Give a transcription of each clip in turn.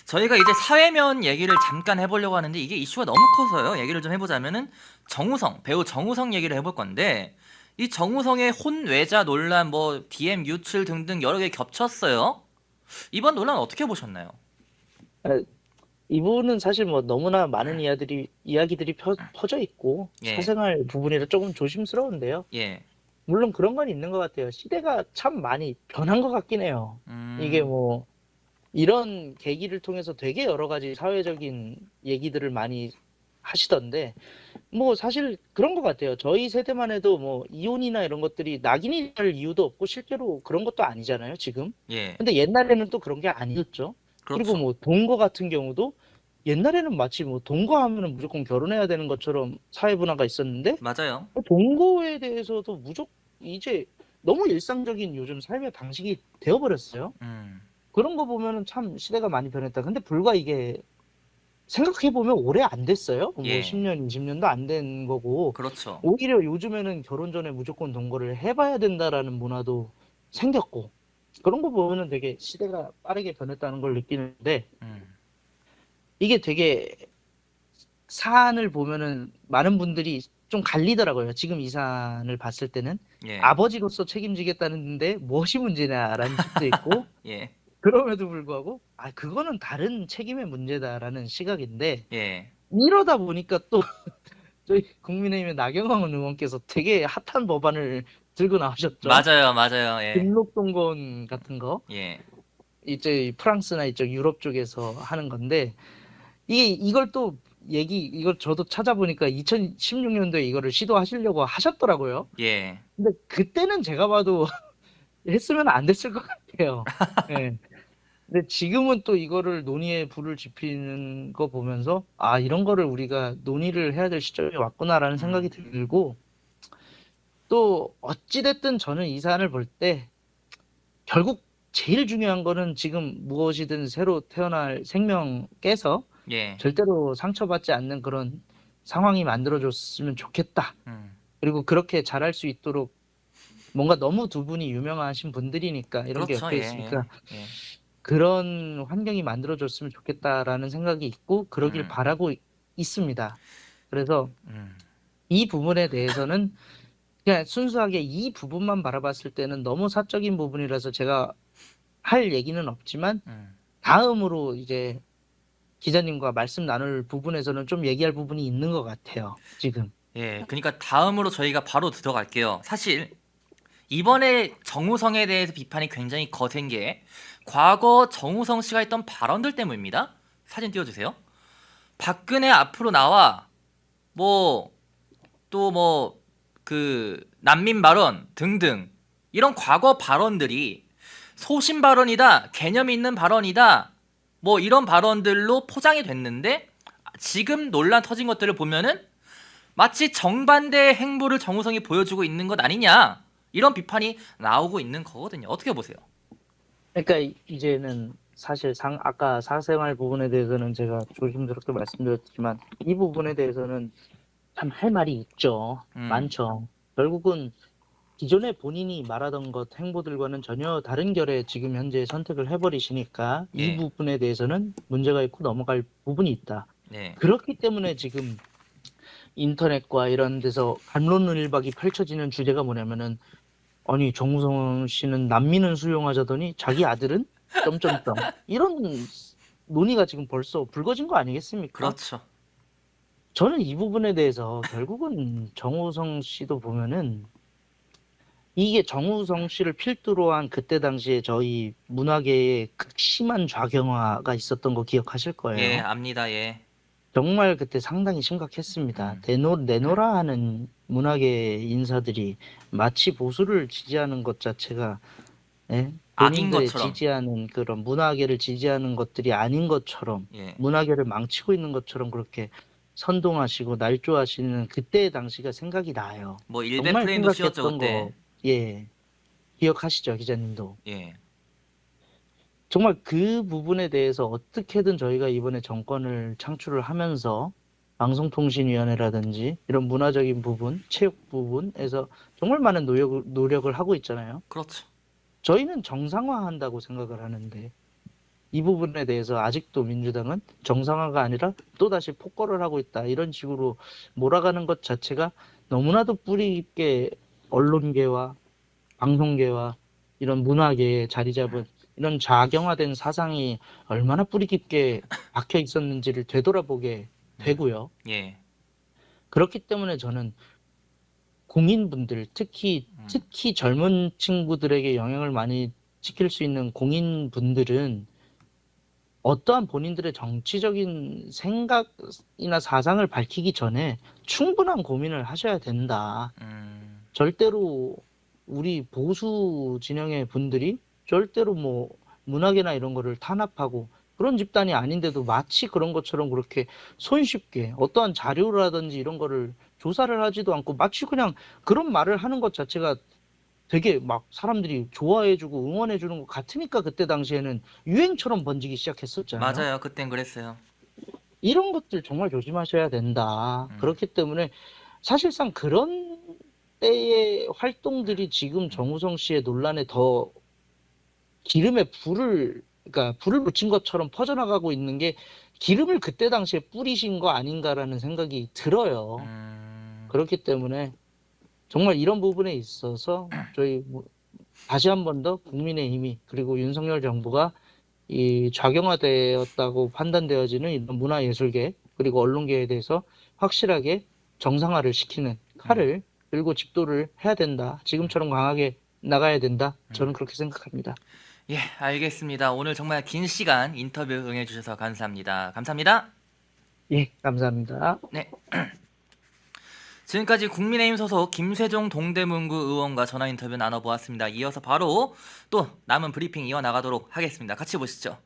저희가 이제 사회면 얘기를 잠깐 해보려고 하는데 이게 이슈가 너무 커서요. 얘기를 좀 해보자면은 배우 정우성 얘기를 해볼 건데, 이 정우성의 혼외자 논란, 뭐 DM 유출 등등 여러 개 겹쳤어요. 이번 논란 어떻게 보셨나요? 아, 이분은 사실 뭐 너무나 많은 이야기들이 퍼져 있고 예, 사생활 부분이라 조금 조심스러운데요. 예, 물론 그런 건 있는 것 같아요. 시대가 참 많이 변한 것 같긴 해요. 이게 음, 뭐 이런 계기를 통해서 되게 여러 가지 사회적인 얘기들을 많이 하시던데 뭐 사실 그런 것 같아요. 저희 세대만 해도 뭐 이혼이나 이런 것들이 낙인이 될 이유도 없고 실제로 그런 것도 아니잖아요, 지금. 예, 근데 옛날에는 또 그런 게 아니었죠. 그리고 그렇죠. 뭐 동거 같은 경우도 옛날에는 마치 뭐 동거하면은 무조건 결혼해야 되는 것처럼 사회 문화가 있었는데 맞아요. 동거에 대해서도 무조건 이제 너무 일상적인 요즘 삶의 방식이 되어버렸어요. 음, 그런 거 보면은 참 시대가 많이 변했다. 근데 불과 이게 생각해보면 오래 안 됐어요. 뭐 예, 10년, 20년도 안 된 거고. 그렇죠. 오히려 요즘에는 결혼 전에 무조건 동거를 해봐야 된다라는 문화도 생겼고. 그런 거 보면은 되게 시대가 빠르게 변했다는 걸 느끼는데 음, 이게 되게 사안을 보면은 많은 분들이 좀 갈리더라고요. 지금 이 사안을 봤을 때는 예, 아버지로서 책임지겠다는데 무엇이 문제냐라는 측도 있고 예, 그럼에도 불구하고 그거는 다른 책임의 문제다라는 시각인데 예, 이러다 보니까 또 저희 국민의힘의 나경원 의원께서 되게 핫한 법안을 들고 나오셨죠. 맞아요, 맞아요. 예, 등록동건 같은 거. 예, 이제 프랑스나 이쪽 유럽 쪽에서 하는 건데 이걸 또 이걸 저도 찾아보니까 2016년도에 이거를 시도하시려고 하셨더라고요. 예, 근데 그때는 제가 봐도 했으면 안 됐을 것 같아요. 예. 근데 지금은 또 이거를 논의에 불을 지피는 거 보면서 이런 거를 우리가 논의를 해야 될 시점이 왔구나라는 생각이 음, 들고 또 어찌됐든 저는 이 사안을 볼 때 결국 제일 중요한 거는 지금 무엇이든 새로 태어날 생명 깨서 예, 절대로 상처받지 않는 그런 상황이 만들어졌으면 좋겠다. 음, 그리고 그렇게 잘할 수 있도록 뭔가 너무 두 분이 유명하신 분들이니까 이런 게 그렇죠. 옆에 예, 있으니까 예, 예, 그런 환경이 만들어졌으면 좋겠다라는 생각이 있고 그러길 음, 바라고 있습니다. 그래서 음, 이 부분에 대해서는 그냥 순수하게 이 부분만 바라봤을 때는 너무 사적인 부분이라서 제가 할 얘기는 없지만 음. 다음으로 이제 기자님과 말씀 나눌 부분에서는 좀 얘기할 부분이 있는 것 같아요. 지금. 예, 그러니까 다음으로 저희가 바로 들어갈게요. 사실 이번에 정우성에 대해서 비판이 굉장히 거센 게 과거 정우성 씨가 했던 발언들 때문입니다. 사진 띄워주세요. 박근혜 앞으로 나와 뭐 또 뭐 그 난민 발언 등등 이런 과거 발언들이 소신 발언이다, 개념 있는 발언이다, 뭐 이런 발언들로 포장이 됐는데 지금 논란 터진 것들을 보면은 마치 정반대의 행보를 정우성이 보여주고 있는 것 아니냐, 이런 비판이 나오고 있는 거거든요. 어떻게 보세요? 그러니까 이제는 사실 아까 사생활 부분에 대해서는 제가 조심스럽게 말씀드렸지만 이 부분에 대해서는 참 할 말이 있죠. 음, 많죠. 결국은 기존에 본인이 말하던 것 행보들과는 전혀 다른 결의 지금 현재 선택을 해버리시니까 이 예, 부분에 대해서는 문제가 있고 넘어갈 부분이 있다. 네, 그렇기 때문에 지금 인터넷과 이런 데서 반론을박이 펼쳐지는 주제가 뭐냐면은 아니 정우성 씨는 난민은 수용하자더니 자기 아들은 점점점 이런 논의가 지금 벌써 불거진 거 아니겠습니까? 그렇죠. 저는 이 부분에 대해서 결국은 정우성 씨도 보면은 이게 정우성 씨를 필두로 한 그때 당시에 저희 문화계에 극심한 좌경화가 있었던 거 기억하실 예, 거예요. 압니다. 예, 정말 그때 상당히 심각했습니다. 음, 내노라 하는 문화계 인사들이 마치 보수를 지지하는 것 자체가 예? 악인 본인들의 것처럼. 지지하는 그런 문화계를 지지하는 것들이 아닌 것처럼 예, 문화계를 망치고 있는 것처럼 그렇게 선동하시고 날조하시는 그때의 당시가 생각이 나요. 뭐 일베 정말 프레임도 씌웠죠 심각했던 그때. 거, 예, 기억하시죠, 기자님도? 예, 정말 그 부분에 대해서 어떻게든 저희가 이번에 정권을 창출을 하면서 방송통신위원회라든지 이런 문화적인 부분, 체육 부분에서 정말 많은 노력을 하고 있잖아요. 그렇죠. 저희는 정상화한다고 생각을 하는데 이 부분에 대해서 아직도 민주당은 정상화가 아니라 또다시 폭거를 하고 있다. 이런 식으로 몰아가는 것 자체가 너무나도 뿌리 깊게 언론계와 방송계와 이런 문화계에 자리 잡은 이런 좌경화된 사상이 얼마나 뿌리 깊게 박혀 있었는지를 되돌아보게 되고요. 예. 그렇기 때문에 저는 공인분들, 특히 젊은 친구들에게 영향을 많이 지킬 수 있는 공인분들은 어떠한 본인들의 정치적인 생각이나 사상을 밝히기 전에 충분한 고민을 하셔야 된다. 절대로 우리 보수 진영의 분들이 절대로 뭐 문학이나 이런 거를 탄압하고 그런 집단이 아닌데도 마치 그런 것처럼 그렇게 손쉽게 어떠한 자료라든지 이런 거를 조사를 하지도 않고 마치 그냥 그런 말을 하는 것 자체가 되게 막 사람들이 좋아해주고 응원해주는 것 같으니까 그때 당시에는 유행처럼 번지기 시작했었잖아요. 맞아요. 그땐 그랬어요. 이런 것들 정말 조심하셔야 된다. 그렇기 때문에 사실상 그런 때의 활동들이 지금 정우성 씨의 논란에 더 기름에 그러니까 불을 붙인 것처럼 퍼져나가고 있는 게 기름을 그때 당시에 뿌리신 거 아닌가라는 생각이 들어요. 그렇기 때문에 정말 이런 부분에 있어서 저희 다시 한 번 더 국민의힘이 그리고 윤석열 정부가 이 좌경화되었다고 판단되어지는 이런 문화예술계 그리고 언론계에 대해서 확실하게 정상화를 시키는 칼을 들고 집도를 해야 된다. 지금처럼 강하게 나가야 된다. 저는 그렇게 생각합니다. 예, 알겠습니다. 오늘 정말 긴 시간 인터뷰 응해주셔서 감사합니다. 감사합니다. 예, 감사합니다. 네. 지금까지 국민의힘 소속 김세종 동대문구 의원과 전화 인터뷰 나눠보았습니다. 이어서 바로 또 남은 브리핑 이어나가도록 하겠습니다. 같이 보시죠.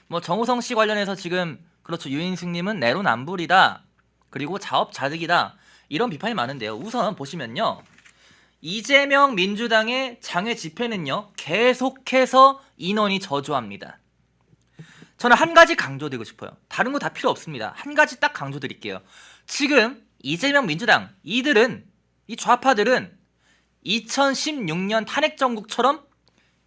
뭐 정우성 씨 관련해서 지금 그렇죠. 유인승님은 내로남불이다. 그리고 자업자득이다. 이런 비판이 많은데요. 우선 보시면요. 이재명 민주당의 장외 집회는요. 계속해서 인원이 저조합니다. 저는 한 가지 강조드리고 싶어요. 다른 거 다 필요 없습니다. 한 가지 딱 강조드릴게요. 지금 이재명 민주당 이 좌파들은 2016년 탄핵 정국처럼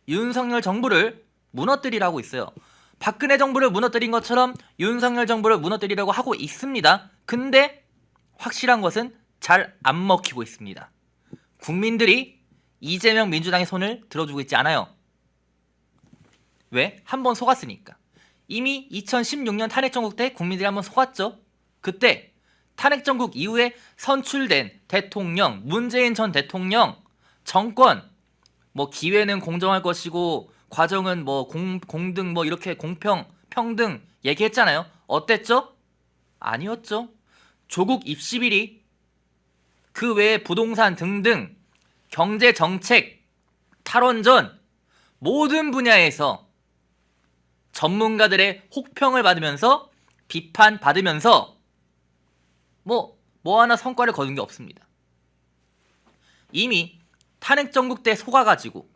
윤석열 정부를 무너뜨리라고 있어요. 박근혜 정부를 무너뜨린 것처럼 윤석열 정부를 무너뜨리려고 하고 있습니다. 근데 확실한 것은 잘 안 먹히고 있습니다. 국민들이 이재명 민주당의 손을 들어주고 있지 않아요. 왜? 한 번 속았으니까. 이미 2016년 탄핵 정국 때 국민들이 한번 속았죠. 그때 탄핵 정국 이후에 선출된 대통령, 문재인 전 대통령, 정권, 뭐 기회는 공정할 것이고 과정은 뭐 공등 뭐 이렇게 공평, 평등 얘기했잖아요. 어땠죠? 아니었죠. 조국 입시 비리, 그 외에 부동산 등등 경제 정책, 탈원전 모든 분야에서 전문가들의 혹평을 받으면서 비판받으면서 뭐 하나 성과를 거둔 게 없습니다. 이미 탄핵 정국 때 속아가지고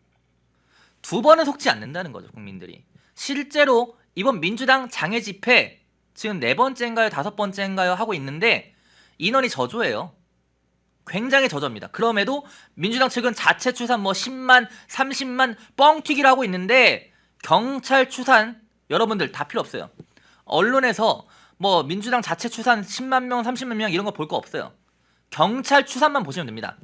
두 번은 속지 않는다는 거죠. 국민들이. 실제로 이번 민주당 장애 집회 지금 4번째인가요 5번째인가요 하고 있는데 인원이 저조해요. 굉장히 저조합니다. 그럼에도 민주당 측은 자체 추산 뭐 10만 30만 뻥튀기를 하고 있는데 경찰 추산 여러분들 다 필요 없어요. 언론에서 뭐 민주당 자체 추산 10만 명 30만 명 이런 거 볼 거 없어요. 경찰 추산만 보시면 됩니다.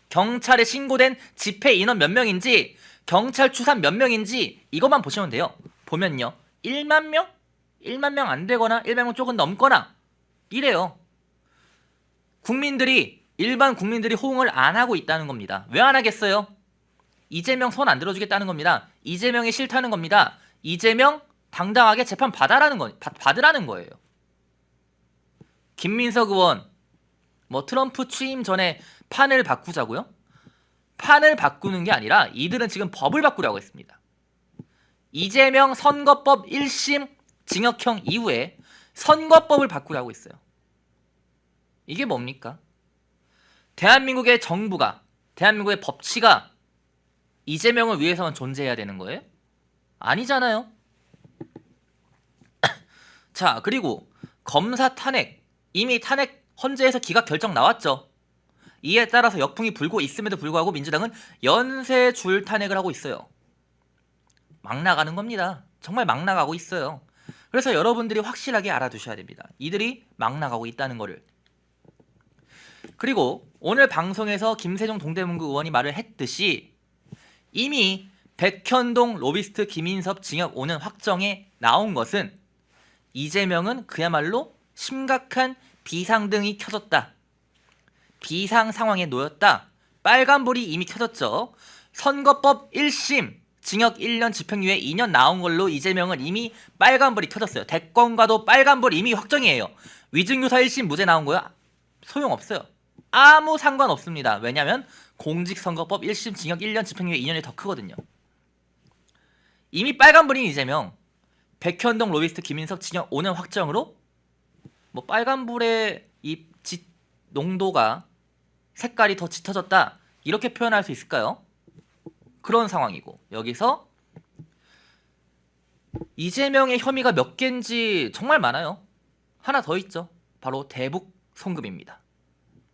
경찰에 신고된 집회 인원 몇 명인지 경찰 추산 몇 명인지 이것만 보시면 돼요. 보면요 1만 명? 1만 명 안 되거나 1만 명 조금 넘거나 이래요. 일반 국민들이 호응을 안 하고 있다는 겁니다. 왜 안 하겠어요? 이재명 손 안 들어주겠다는 겁니다. 이재명이 싫다는 겁니다. 이재명 당당하게 재판 받으라는 거예요. 김민석 의원 뭐 트럼프 취임 전에 판을 바꾸자고요? 판을 바꾸는 게 아니라 이들은 지금 법을 바꾸려고 했습니다. 이재명 선거법 1심 징역형 이후에 선거법을 바꾸려고 했어요. 이게 뭡니까? 대한민국의 정부가, 대한민국의 법치가 이재명을 위해서만 존재해야 되는 거예요? 아니잖아요. 자, 그리고 검사 탄핵 이미 탄핵 헌재에서 기각 결정 나왔죠. 이에 따라서 역풍이 불고 있음에도 불구하고 민주당은 연쇄 줄 탄핵을 하고 있어요. 막 나가는 겁니다. 정말 막 나가고 있어요. 그래서 여러분들이 확실하게 알아두셔야 됩니다. 이들이 막 나가고 있다는 거를. 그리고 오늘 방송에서 김세종 동대문구 의원이 말을 했듯이 이미 백현동 로비스트 김인섭 징역 5년 확정에 나온 것은 이재명은 그야말로 심각한 비상등이 켜졌다. 비상 상황에 놓였다. 빨간불이 이미 켜졌죠. 선거법 1심 징역 1년 집행유예 2년 나온 걸로 이재명은 이미 빨간불이 켜졌어요. 대권과도 빨간불 이미 확정이에요. 위증유사 1심 무죄 나온 거야? 소용없어요. 아무 상관없습니다. 왜냐하면 공직선거법 1심 징역 1년 집행유예 2년이 더 크거든요. 이미 빨간불인 이재명, 백현동 로비스트 김인섭 징역 5년 확정으로 뭐 빨간불의 이 농도가 색깔이 더 짙어졌다 이렇게 표현할 수 있을까요? 그런 상황이고 여기서 이재명의 혐의가 몇 개인지 정말 많아요. 하나 더 있죠. 바로 대북 송금입니다.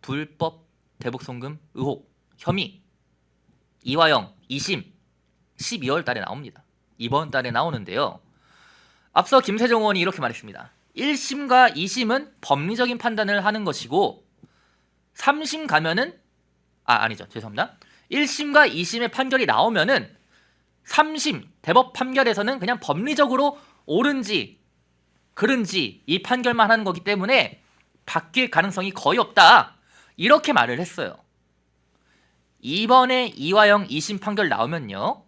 불법 대북 송금 의혹 혐의 이화영 2심 12월 달에 나옵니다. 이번 달에 나오는데요. 앞서 김세종 의원이 이렇게 말했습니다. 1심과 2심은 법리적인 판단을 하는 것이고 3심 가면은 아니죠. 죄송합니다. 1심과 2심의 판결이 나오면은 3심 대법 판결에서는 그냥 법리적으로 옳은지 그른지 이 판결만 하는 거기 때문에 바뀔 가능성이 거의 없다. 이렇게 말을 했어요. 이번에 이화영 2심 판결 나오면요.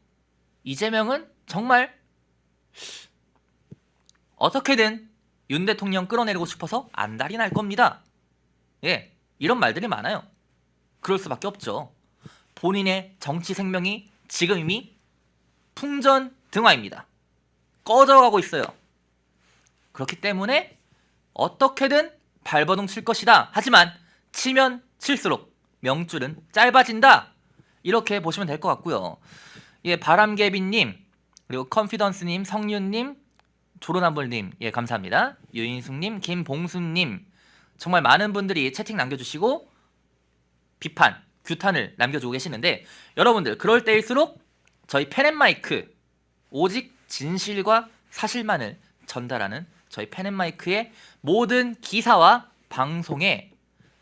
이재명은 정말 어떻게든 윤 대통령 끌어내리고 싶어서 안달이 날 겁니다. 예, 이런 말들이 많아요. 그럴 수밖에 없죠. 본인의 정치 생명이 지금 이미 풍전등화입니다. 꺼져가고 있어요. 그렇기 때문에 어떻게든 발버둥 칠 것이다. 하지만 치면 칠수록 명줄은 짧아진다. 이렇게 보시면 될 것 같고요. 예, 바람개비님, 그리고 컨피던스님, 성윤님, 조로나물님, 예, 감사합니다. 유인숙님, 김봉수님, 정말 많은 분들이 채팅 남겨주시고 비판, 규탄을 남겨주고 계시는데 여러분들 그럴 때일수록 저희 펜앤마이크 오직 진실과 사실만을 전달하는 저희 펜앤마이크의 모든 기사와 방송에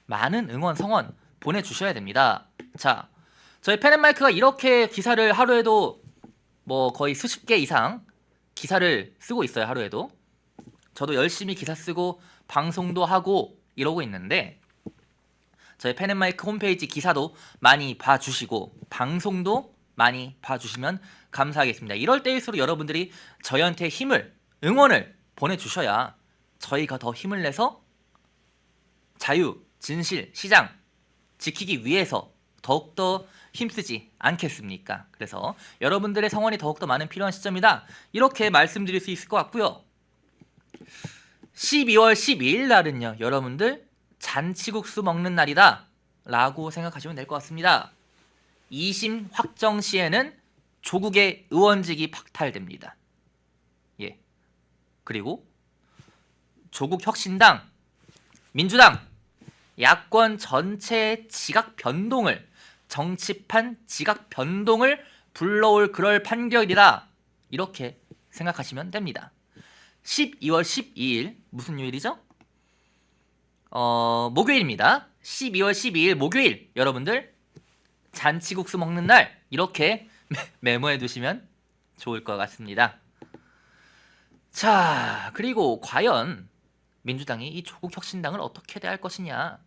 많은 응원, 성원 보내주셔야 됩니다. 자, 저희 펜앤마이크가 이렇게 기사를 하루에도 뭐 거의 수십 개 이상 기사를 쓰고 있어요. 하루에도. 저도 열심히 기사 쓰고 방송도 하고 이러고 있는데 저희 펜앤마이크 홈페이지 기사도 많이 봐주시고 방송도 많이 봐주시면 감사하겠습니다. 이럴 때일수록 여러분들이 저희한테 힘을, 응원을 보내주셔야 저희가 더 힘을 내서 자유, 진실, 시장 지키기 위해서 더욱더 힘쓰지 않겠습니까? 그래서 여러분들의 성원이 더욱더 많은 필요한 시점이다. 이렇게 말씀드릴 수 있을 것 같고요. 12월 12일 날은요. 여러분들 잔치국수 먹는 날이다 라고 생각하시면 될 것 같습니다. 2심 확정 시에는 조국의 의원직이 박탈됩니다. 예. 그리고 조국 혁신당, 민주당, 야권 전체의 지각 변동을 정치판 지각 변동을 불러올 그럴 판결이다. 이렇게 생각하시면 됩니다. 12월 12일 무슨 요일이죠? 목요일입니다. 12월 12일 목요일 여러분들 잔치국수 먹는 날 이렇게 메모해 두시면 좋을 것 같습니다. 자, 그리고 과연 민주당이 이 조국 혁신당을 어떻게 대할 것이냐?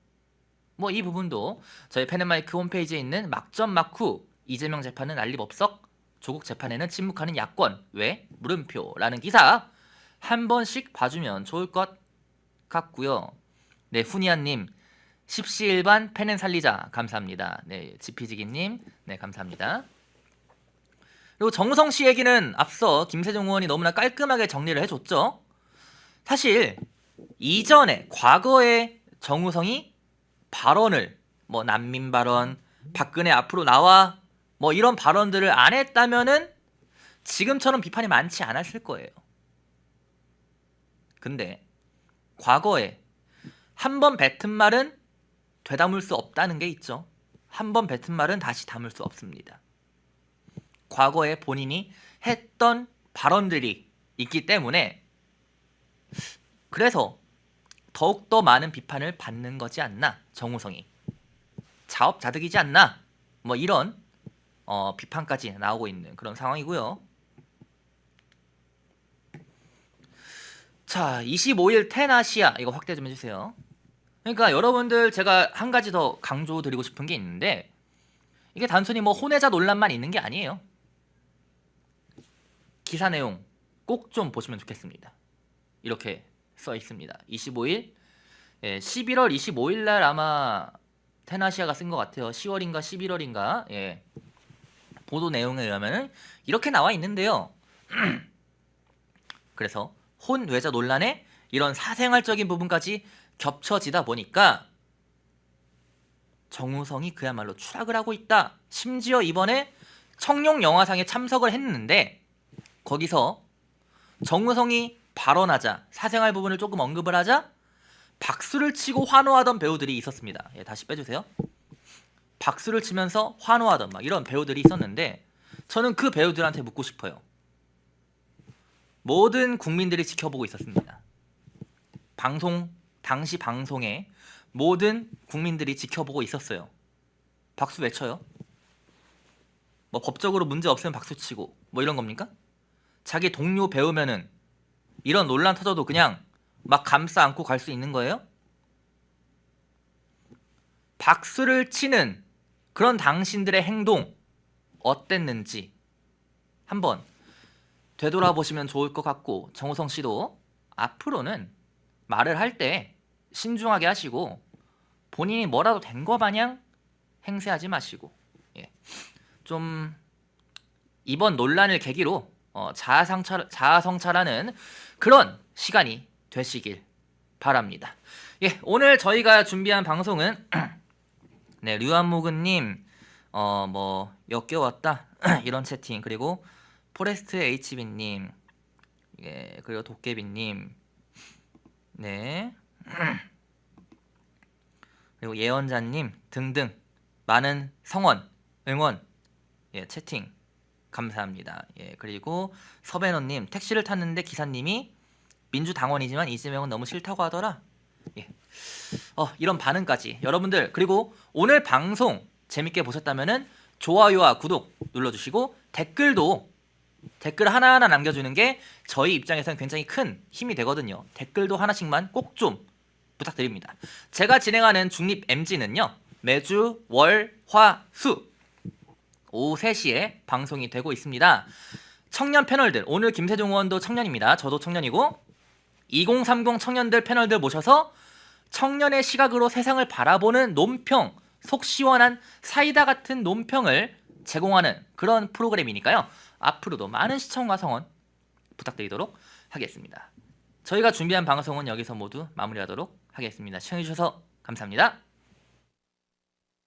뭐 이 부분도 저희 펜앤마이크 홈페이지에 있는 막전 막후 이재명 재판은 난리법석 조국 재판에는 침묵하는 야권 왜 물음표라는 기사 한 번씩 봐주면 좋을 것 같고요. 네, 후니아님 십시일반 펜앤 살리자 감사합니다. 네, 지피지기님 네 감사합니다. 그리고 정우성 씨 얘기는 앞서 김세종 의원이 너무나 깔끔하게 정리를 해줬죠. 사실 이전에 과거에 정우성이 발언을 뭐 난민 발언, 박근혜 앞으로 나와 뭐 이런 발언들을 안 했다면은 지금처럼 비판이 많지 않았을 거예요. 근데 과거에 한 번 뱉은 말은 되담을 수 없다는 게 있죠. 한 번 뱉은 말은 다시 담을 수 없습니다. 과거에 본인이 했던 발언들이 있기 때문에 그래서 더욱더 많은 비판을 받는 거지 않나, 정우성이. 자업자득이지 않나, 뭐 이런 비판까지 나오고 있는 그런 상황이고요. 자, 25일 텐아시아 이거 확대 좀 해주세요. 그러니까 여러분들 제가 한 가지 더 강조드리고 싶은 게 있는데 이게 단순히 뭐 혼외자 논란만 있는 게 아니에요. 기사 내용 꼭 좀 보시면 좋겠습니다. 이렇게 써 있습니다. 25일, 11월 25일 날 아마 테나시아가 쓴 것 같아요. 10월인가 11월인가. 예. 보도 내용에 의하면 이렇게 나와 있는데요. 그래서 혼외자 논란에 이런 사생활적인 부분까지 겹쳐지다 보니까 정우성이 그야말로 추락을 하고 있다. 심지어 이번에 청룡 영화상에 참석을 했는데 거기서 정우성이 발언하자, 사생활 부분을 조금 언급을 하자 박수를 치고 환호하던 배우들이 있었습니다. 예, 다시 빼주세요. 박수를 치면서 환호하던 막 이런 배우들이 있었는데 저는 그 배우들한테 묻고 싶어요. 모든 국민들이 지켜보고 있었습니다. 당시 방송에 모든 국민들이 지켜보고 있었어요. 박수 왜 쳐요? 뭐 법적으로 문제 없으면 박수 치고 뭐 이런 겁니까? 자기 동료 배우면은 이런 논란 터져도 그냥 막 감싸 안고 갈 수 있는 거예요? 박수를 치는 그런 당신들의 행동 어땠는지 한번 되돌아보시면 좋을 것 같고 정우성 씨도 앞으로는 말을 할 때 신중하게 하시고 본인이 뭐라도 된 거 마냥 행세하지 마시고 좀 이번 논란을 계기로 자아성찰하는 그런 시간이 되시길 바랍니다. 예, 오늘 저희가 준비한 방송은 네, 류한무근님 뭐 역겨웠다 이런 채팅, 그리고 포레스트 HB님, 예, 그리고 도깨비님, 네, 그리고 예언자님 등등 많은 성원, 응원, 예, 채팅 감사합니다. 예, 그리고 서배너님, 택시를 탔는데 기사님이 민주당원이지만 이재명은 너무 싫다고 하더라. 예, 이런 반응까지 여러분들, 그리고 오늘 방송 재밌게 보셨다면은 좋아요와 구독 눌러주시고 댓글 하나하나 남겨주는 게 저희 입장에서는 굉장히 큰 힘이 되거든요. 댓글도 하나씩만 꼭 좀 부탁드립니다. 제가 진행하는 중립 MG는요 매주 월, 화, 수 오후 3시에 방송이 되고 있습니다. 청년 패널들, 오늘 김세종 의원도 청년입니다. 저도 청년이고 2030 청년들 패널들 모셔서 청년의 시각으로 세상을 바라보는 논평, 속 시원한 사이다 같은 논평을 제공하는 그런 프로그램이니까요. 앞으로도 많은 시청과 성원 부탁드리도록 하겠습니다. 저희가 준비한 방송은 여기서 모두 마무리하도록 하겠습니다. 시청해주셔서 감사합니다.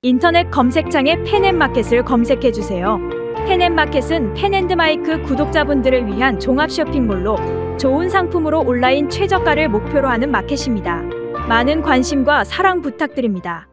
인터넷 검색창에 펜앤마켓을 검색해주세요. 펜앤마켓은 펜앤드마이크 구독자분들을 위한 종합 쇼핑몰로 좋은 상품으로 온라인 최저가를 목표로 하는 마켓입니다. 많은 관심과 사랑 부탁드립니다.